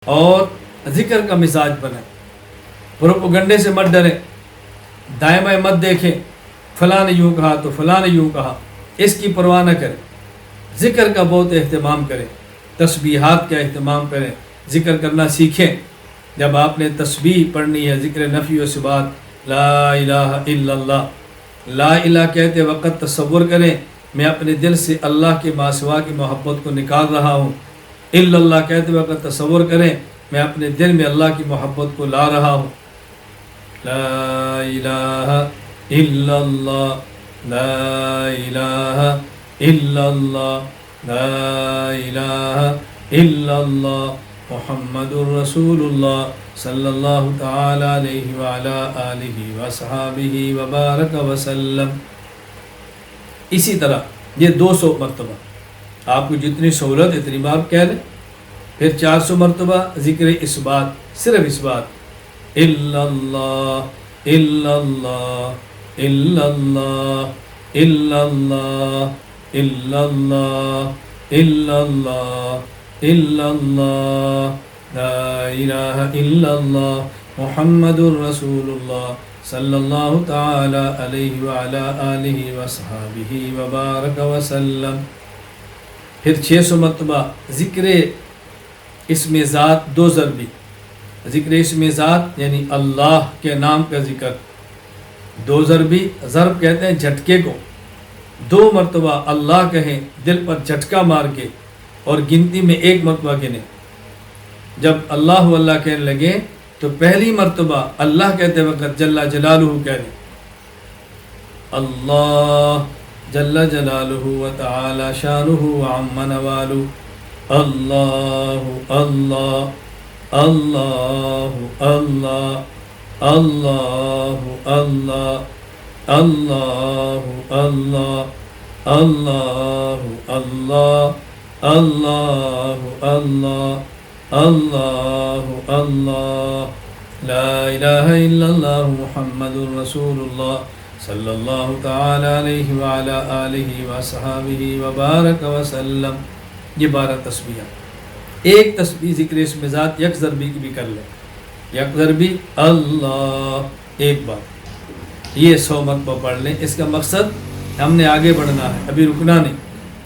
اور ذکر کا مزاج بنائیں، پروپگنڈے سے مت ڈریں، دائیں بائیں مت دیکھیں، فلاں نے یوں کہا تو فلاں نے یوں کہا، اس کی پرواہ نہ کریں، ذکر کا بہت اہتمام کریں، تسبیحات کا اہتمام کریں، ذکر کرنا سیکھیں۔ جب آپ نے تسبیح پڑھنی ہے، ذکر نفی و ثبات، لا الہ الا اللہ، لا الہ کہتے وقت تصور کریں میں اپنے دل سے اللہ کے ما سوا کی محبت کو نکال رہا ہوں، الا اللہ کہتے وقت تصور کریں میں اپنے دل میں اللہ کی محبت کو لا رہا ہوں۔ لا الہ الا اللہ، لا الہ الا اللہ، لا الہ الا اللہ، محمد الرسول اللہ صلی اللہ تعالی علیہ وعلا آلہ وصحابہ وبارک وسلم۔ اسی طرح یہ 200 مرتبہ، آپ کو جتنی سہولت اتنی بار کہہ لیں۔ پھر 400 مرتبہ ذکر اثبات، صرف اثبات، الا اللہ الا اللہ الا اللہ الا اللہ الا اللہ الا اللہ الا اللہ، لا الہ الا اللہ محمد الرسول اللہ صلی اللہ تعالی علیہ وعلا آلہ وصحابہ وبارک وسلم۔ پھر 600 مرتبہ ذکر اسم ذات 2 ضربی، ذکر اسم ذات یعنی اللہ کے نام کا ذکر 2 ضربی، ضرب کہتے ہیں جھٹکے کو، 2 مرتبہ اللہ کہیں دل پر جھٹکا مار کے، اور گنتی میں 1 مرتبہ گنے۔ جب اللہ اللہ کہنے لگے تو پہلی مرتبہ اللہ کہتے وقت جل جلالہ کہہ دیں، اللہ جل جلالہ و تعالی شانہ و عم نوالہ، اللہ اللہ اللہ اللہ اللہ اللہ اللہ اللہ اللہ اللہ اللہ اللہ اللہ اللہ، لا الہ الا اللہ محمد الرسول اللہ صلی اللہ تعالی علیہ وعلا آلہ وصحابہ وبارک وسلم۔ یہ 12 تسبیحات، ایک تسبیح ذکر اسم ذات 1 ضربی کی بھی کر لیں، 1 ضربی اللہ ایک بار، یہ 100 مرتبہ پڑھ لیں۔ اس کا مقصد ہم نے آگے بڑھنا ہے، ابھی رکنا نہیں،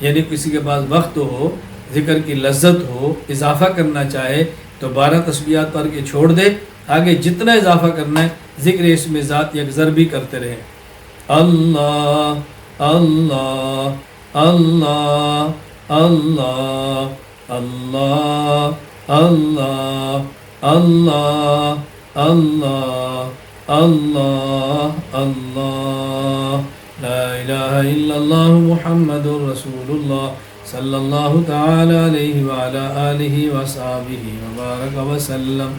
یعنی کسی کے پاس وقت ہو، ذکر کی لذت ہو، اضافہ کرنا چاہے تو 12 تسبیحات پڑھ کے چھوڑ دے، آگے جتنا اضافہ کرنا ہے ذکر اسم ذات 1 ضربی کرتے رہیں، اللہ اللہ اللہ اللہ اللہ اللہ اللہ اللہ اللہ اللہ، لا الہ الا اللہ محمد الرسول اللہ صلی اللہ تعالی علیہ وعلا آلہ وصحبہ وبارک وسلم۔